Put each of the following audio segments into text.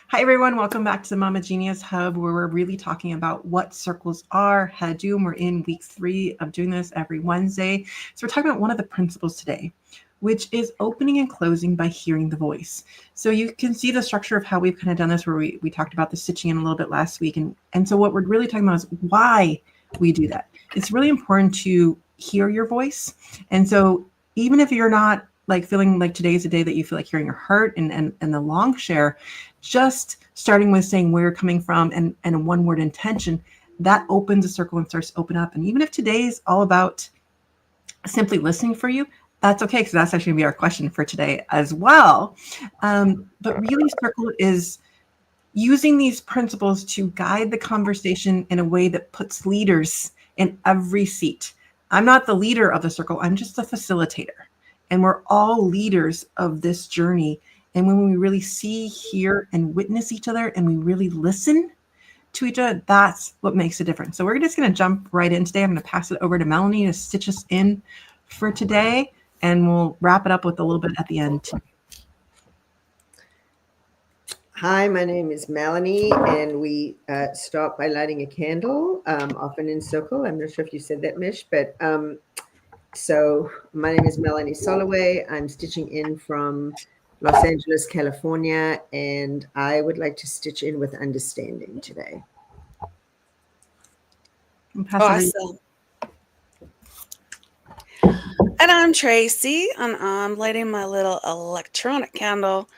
Hi, everyone. Welcome back to the Mama Genius Hub, where we're really talking about what circles are, how to do them. We're in week 3 of doing this every Wednesday. So we're talking about one of the principles today, which is opening and closing by hearing the voice. So you can see the structure of how we've kind of done this, where we talked about the stitching in a little bit last week. And so what we're really talking about is why we do that. It's really important to hear your voice. And so even if you're not like feeling like today's a day that you feel like hearing your heart and the long share, just starting with saying where you're coming from and a one word intention, that opens a circle and starts to open up. And even if today is all about simply listening for you, that's okay, because that's actually going to be our question for today as well. But really, circle is using these principles to guide the conversation in a way that puts leaders in every seat. I'm not the leader of the circle, I'm just the facilitator. And we're all leaders of this journey. And when we really see, hear, and witness each other, and we really listen to each other, that's what makes a difference. So we're just going to jump right in today. I'm going to pass it over to Melanie to stitch us in for today, and we'll wrap it up with a little bit at the end too. Hi, my name is Melanie, and we start by lighting a candle, often in circle. I'm not sure if you said that, Mish, but so my name is Melanie Soloway. I'm stitching in from Los Angeles, California, and I would like to stitch in with understanding today. Awesome. And I'm Tracy, and I'm lighting my little electronic candle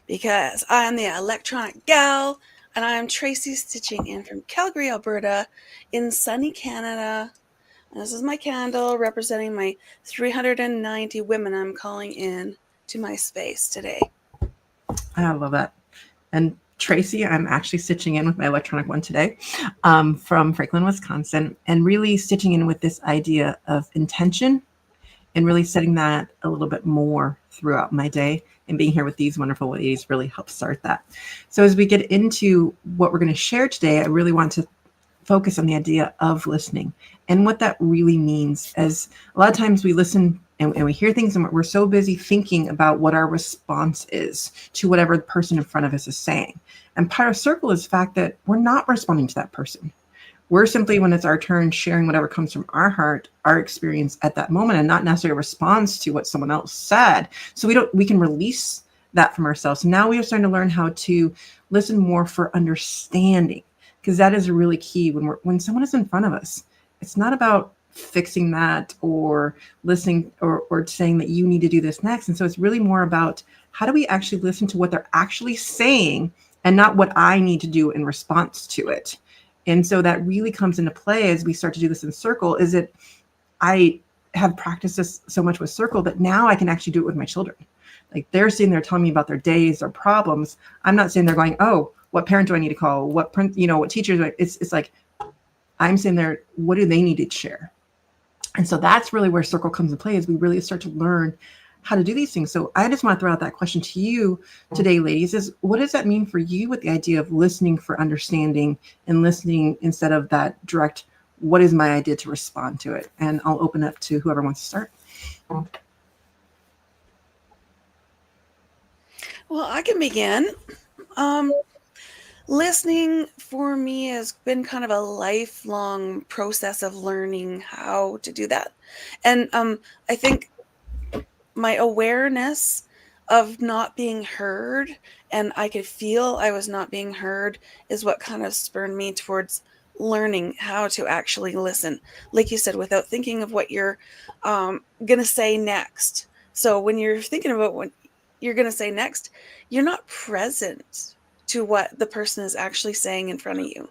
because I am the electronic gal, and I am Tracy stitching in from Calgary, Alberta, in sunny Canada. And this is my candle representing my 390 women I'm calling in to my space today. I love that. And Tracy, I'm actually stitching in with my electronic one today from Franklin, Wisconsin, and really stitching in with this idea of intention and really setting that a little bit more throughout my day. And being here with these wonderful ladies really helps start that. So as we get into what we're going to share today, I really want to focus on the idea of listening and what that really means. As a lot of times we listen and we hear things and we're so busy thinking about what our response is to whatever the person in front of us is saying. And part of circle is the fact that we're not responding to that person. We're simply, when it's our turn, sharing whatever comes from our heart, our experience at that moment, and not necessarily a response to what someone else said. So we can release that from ourselves. Now we are starting to learn how to listen more for understanding, because that is really key when someone is in front of us. It's not about fixing that or listening or saying that you need to do this next. And so it's really more about how do we actually listen to what they're actually saying and not what I need to do in response to it. And so that really comes into play as we start to do this in circle. Is it I have practiced this so much with circle that now I can actually do it with my children. Like they're sitting there telling me about their days, their problems. I'm not sitting there going, oh, what parent do I need to call? What teachers? It's like I'm sitting there, what do they need to share? And so that's really where circle comes into play, as we really start to learn how to do these things. So I just want to throw out that question to you today, ladies, is what does that mean for you with the idea of listening for understanding and listening instead of that direct, what is my idea to respond to it? And I'll open up to whoever wants to start. Well, I can begin. Listening for me has been kind of a lifelong process of learning how to do that. And I think my awareness of not being heard, and I could feel I was not being heard, is what kind of spurred me towards learning how to actually listen. Like you said, without thinking of what you're going to say next. So when you're thinking about what you're going to say next, you're not present to what the person is actually saying in front of you.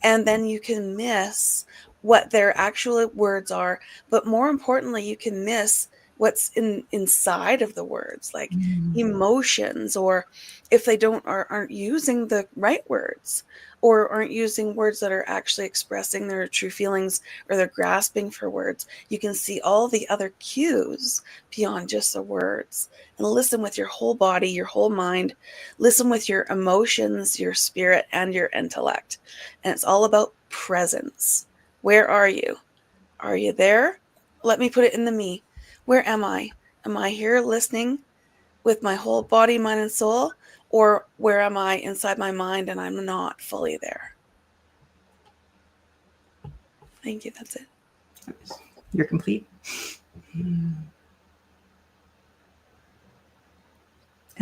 And then you can miss what their actual words are. But more importantly, you can miss what's inside of the words, like emotions, or if they aren't using the right words, or aren't using words that are actually expressing their true feelings, or they're grasping for words. You can see all the other cues beyond just the words, and listen with your whole body, your whole mind. Listen with your emotions, your spirit, and your intellect. And it's all about presence. Where are you? Are you there? Let me put it in the me. Where am I? Am I here listening with my whole body, mind, and soul? or where am I inside my mind and I'm not fully there? Thank you. That's it. You're complete. And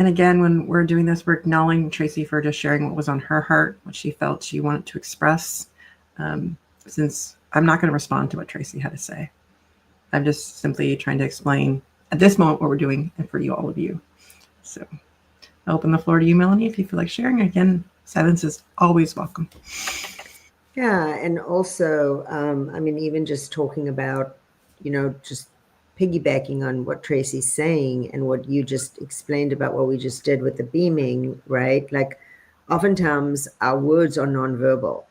again, when we're doing this, we're acknowledging Tracy for just sharing what was on her heart, what she felt she wanted to express. Since I'm not going to respond to what Tracy had to say, I'm just simply trying to explain at this moment what we're doing and for you, all of you. So I'll open the floor to you, Melanie, if you feel like sharing. Again, silence is always welcome. Yeah, and also, I mean, even just talking about, just piggybacking on what Tracy's saying and what you just explained about what we just did with the beaming, right? Like, oftentimes our words are nonverbal,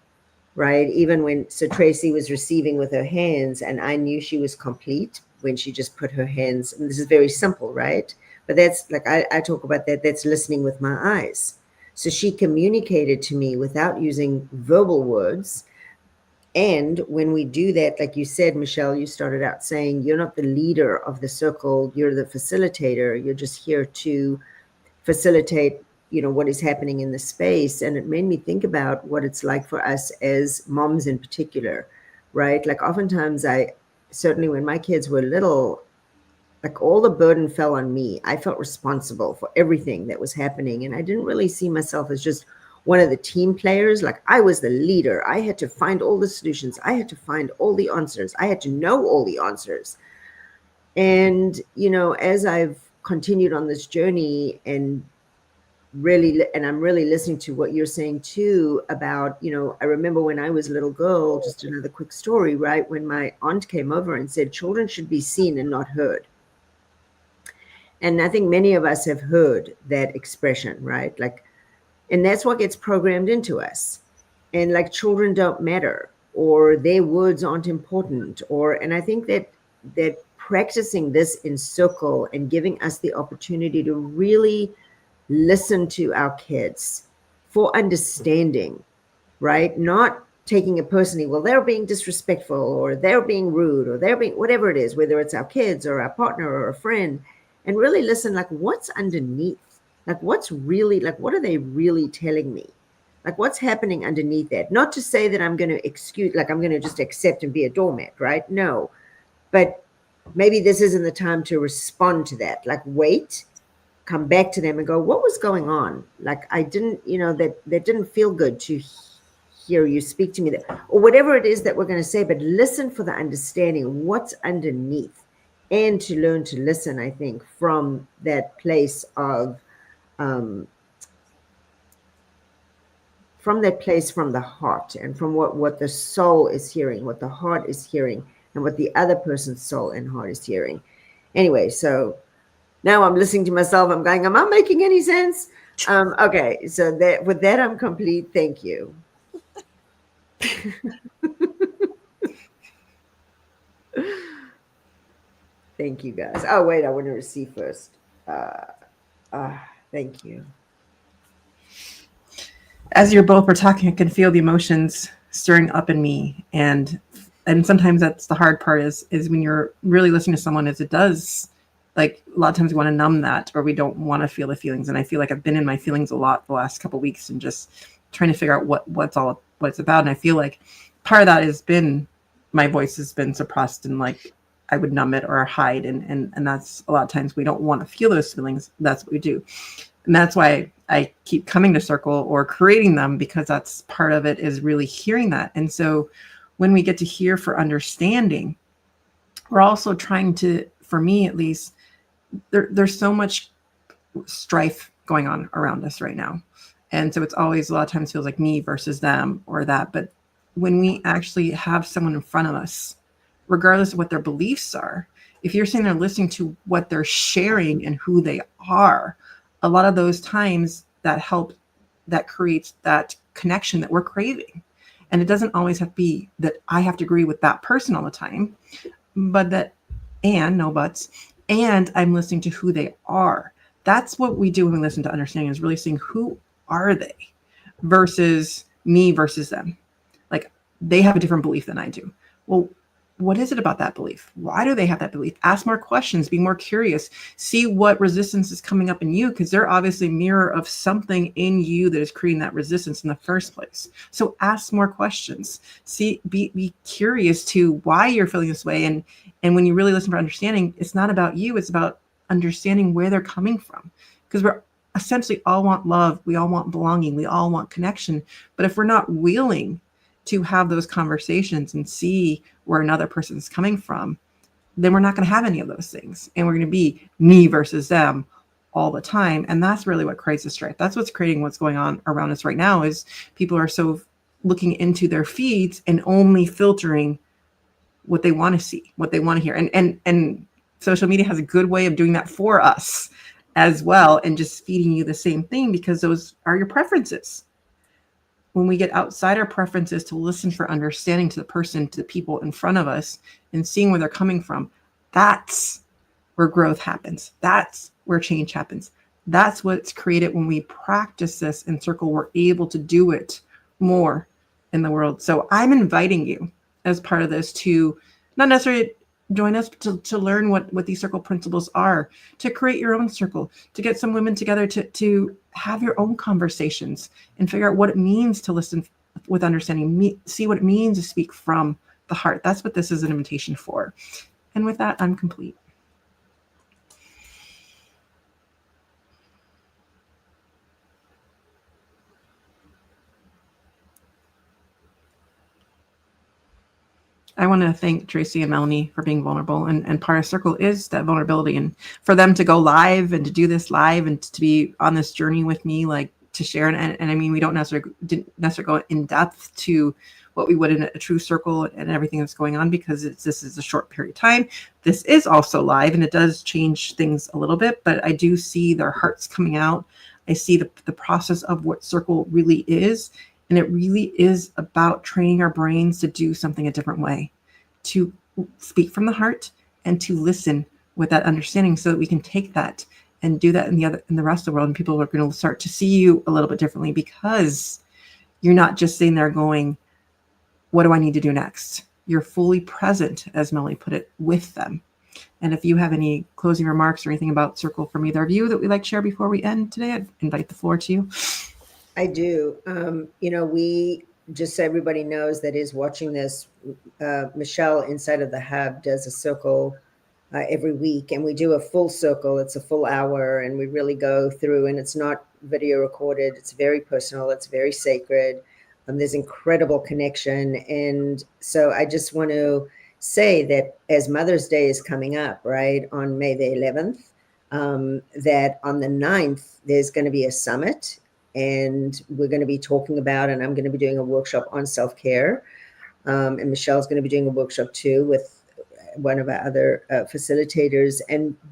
right? Even when, so Tracy was receiving with her hands, and I knew she was complete when she just put her hands, and this is very simple, right? But that's like, I talk about that, that's listening with my eyes. So she communicated to me without using verbal words. And when we do that, like you said, Michelle, you started out saying you're not the leader of the circle, you're the facilitator. You're just here to facilitate, what is happening in the space. And it made me think about what it's like for us as moms in particular, right? Like oftentimes certainly when my kids were little, like all the burden fell on me. I felt responsible for everything that was happening. And I didn't really see myself as just one of the team players. Like I was the leader. I had to find all the solutions. I had to find all the answers. I had to know all the answers. And, as I've continued on this journey and I'm really listening to what you're saying too about, I remember when I was a little girl, just another quick story, right? When my aunt came over and said, children should be seen and not heard. And I think many of us have heard that expression, right? Like, and that's what gets programmed into us. And like children don't matter, or their words aren't important, and I think that practicing this in circle and giving us the opportunity to really listen to our kids for understanding, right? Not taking it personally, well, they're being disrespectful or they're being rude or they're being whatever it is, whether it's our kids or our partner or a friend, and really listen, like what's underneath, like what's really, like what are they really telling me, like what's happening underneath that. Not to say that I'm going to excuse, like I'm going to just accept and be a doormat, right? No, but maybe this isn't the time to respond to that. Like wait, come back to them and go, what was going on? Like I didn't, that didn't feel good to hear you speak to me, that, or whatever it is that we're going to say, but listen for the understanding what's underneath, and to learn to listen, I think, from that place of from the heart, and from what the soul is hearing, what the heart is hearing, and what the other person's soul and heart is hearing. Anyway, so now I'm listening to myself, I'm going, am I making any sense? Okay, so with that I'm complete. Thank you. Thank you, guys. Oh, wait, I want to receive first. Thank you. As you're both were talking, I can feel the emotions stirring up in me. And sometimes that's the hard part is when you're really listening to someone, as it does, like a lot of times we want to numb that, or we don't want to feel the feelings. And I feel like I've been in my feelings a lot the last couple of weeks and just trying to figure out what it's about. And I feel like part of that has been my voice has been suppressed, and like I would numb it or hide. And that's a lot of times we don't want to feel those feelings. That's what we do. And that's why I keep coming to circle or creating them, because that's part of it, is really hearing that. And so when we get to hear for understanding, we're also trying to, for me at least, there's so much strife going on around us right now. And so it's always a lot of times feels like me versus them or that. But when we actually have someone in front of us, regardless of what their beliefs are, if you're sitting there listening to what they're sharing and who they are, a lot of those times that creates that connection that we're craving. And it doesn't always have to be that I have to agree with that person all the time, but that, and no buts, and I'm listening to who they are. That's what we do when we listen to understanding, is really seeing who are they versus me versus them. Like they have a different belief than I do. Well, what is it about that belief? Why do they have that belief? Ask more questions, be more curious, see what resistance is coming up in you, because they're obviously a mirror of something in you that is creating that resistance in the first place. So ask more questions. Be curious to why you're feeling this way. And when you really listen for understanding, it's not about you, it's about understanding where they're coming from. Because we're essentially all want love, we all want belonging, we all want connection. But if we're not willing to have those conversations and see where another person is coming from, then we're not going to have any of those things. And we're going to be me versus them all the time. And that's really what creates the strife. That's what's creating what's going on around us right now is people are so looking into their feeds and only filtering what they want to see, what they want to hear. And social media has a good way of doing that for us as well, and just feeding you the same thing because those are your preferences. When we get outside our preferences to listen for understanding to the person, to the people in front of us, and seeing where they're coming from, that's where growth happens. That's where change happens. That's what's created when we practice this in circle. We're able to do it more in the world. So I'm inviting you as part of this to not necessarily join us to learn what these circle principles are, to create your own circle, to get some women together to have your own conversations and figure out what it means to listen with understanding, see what it means to speak from the heart. That's what this is an invitation for. And with that, I'm complete. I want to thank Tracy and Melanie for being vulnerable. And part of Circle is that vulnerability. And for them to go live and to do this live and to be on this journey with me, like to share. And I mean, we didn't necessarily go in depth to what we would in a true circle and everything that's going on because this is a short period of time. This is also live and it does change things a little bit, but I do see their hearts coming out. I see the process of what Circle really is. And it really is about training our brains to do something a different way, to speak from the heart and to listen with that understanding so that we can take that and do that in the rest of the world. And people are going to start to see you a little bit differently because you're not just sitting there going, what do I need to do next? You're fully present, as Melanie put it, with them. And if you have any closing remarks or anything about Circle from either of you that we'd like to share before we end today, I'd invite the floor to you. I do. We just so everybody knows that is watching this, Michelle inside of the hub does a circle every week, and we do a full circle. It's a full hour, and we really go through, and it's not video recorded. It's very personal. It's very sacred. There's incredible connection. And so I just want to say that as Mother's Day is coming up, right, on May the 11th, that on the 9th, there's going to be a summit. And we're going to be talking about, and I'm going to be doing a workshop on self-care. And Michelle's going to be doing a workshop too with one of our other facilitators.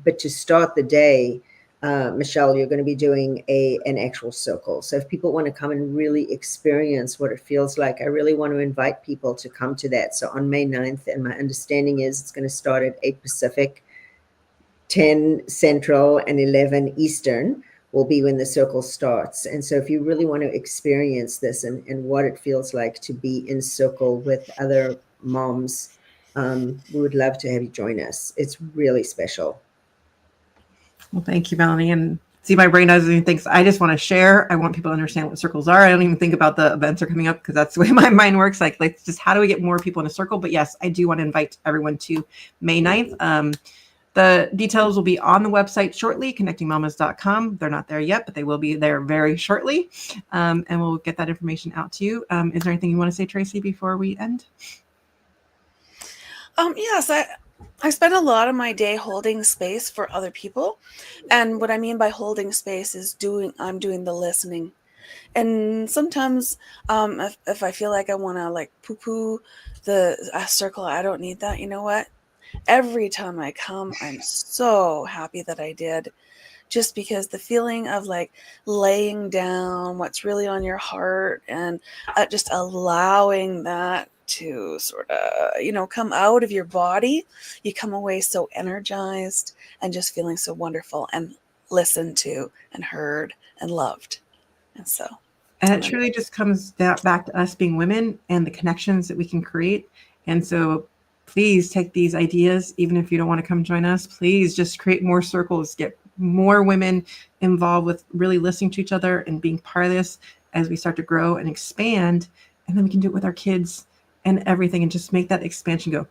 But to start the day, Michelle, you're going to be doing an actual circle. So if people want to come and really experience what it feels like, I really want to invite people to come to that. So on May 9th, and my understanding is it's going to start at 8 Pacific, 10 Central, and 11 Eastern will be when the circle starts. And so if you really want to experience this and what it feels like to be in circle with other moms, we would love to have you join us. It's really special. Well, thank you, Melanie. And see, my brain doesn't even think. I just want to share. I want people to understand what circles are. I don't even think about the events are coming up because that's the way my mind works. Like just how do we get more people in a circle? But yes, I do want to invite everyone to May 9th. The details will be on the website shortly, connectingmamas.com. They're not there yet, but they will be there very shortly. And we'll get that information out to you. Is there anything you want to say, Tracy, before we end? Yes, I spend a lot of my day holding space for other people. And what I mean by holding space is I'm doing the listening. And sometimes if I feel like I want to like poo-poo the circle, I don't need that. You know what? Every time I come, I'm so happy that I did, just because the feeling of like laying down what's really on your heart and just allowing that to sort of, come out of your body, you come away so energized and just feeling so wonderful and listened to and heard and loved. And so. And it truly just comes back to us being women and the connections that we can create. And so please take these ideas, even if you don't want to come join us, please just create more circles, get more women involved with really listening to each other and being part of this as we start to grow and expand. And then we can do it with our kids and everything and just make that expansion go.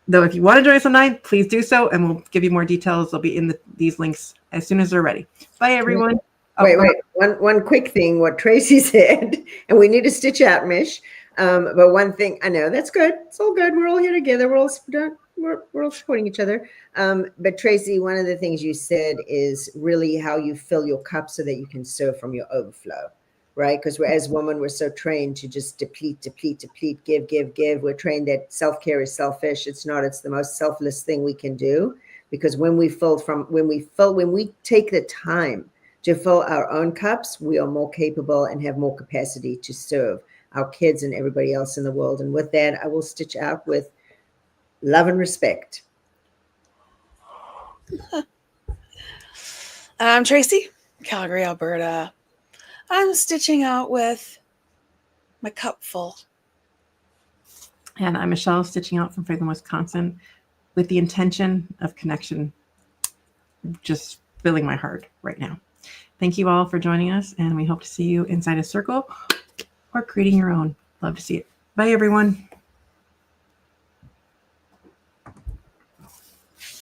Though if you want to join us online, please do so, and we'll give you more details. They'll be in these links as soon as they're ready. Bye, everyone. Wait. One quick thing, what Tracy said, and we need to stitch out, Mish. But one thing, I know that's good. It's all good. We're all here together. We're all supporting each other. But Tracy, one of the things you said is really how you fill your cup so that you can serve from your overflow, right? Because as women, we're so trained to just deplete, give. We're trained that self-care is selfish. It's not. It's the most selfless thing we can do, because when we take the time to fill our own cups, we are more capable and have more capacity to serve our kids and everybody else in the world. And with that, I will stitch out with love and respect. I'm Tracy, Calgary, Alberta. I'm stitching out with my cup full. And I'm Michelle, stitching out from Franklin, Wisconsin, with the intention of connection just filling my heart right now. Thank you all for joining us, and we hope to see you inside a circle or creating your own. Love to see it. Bye, everyone.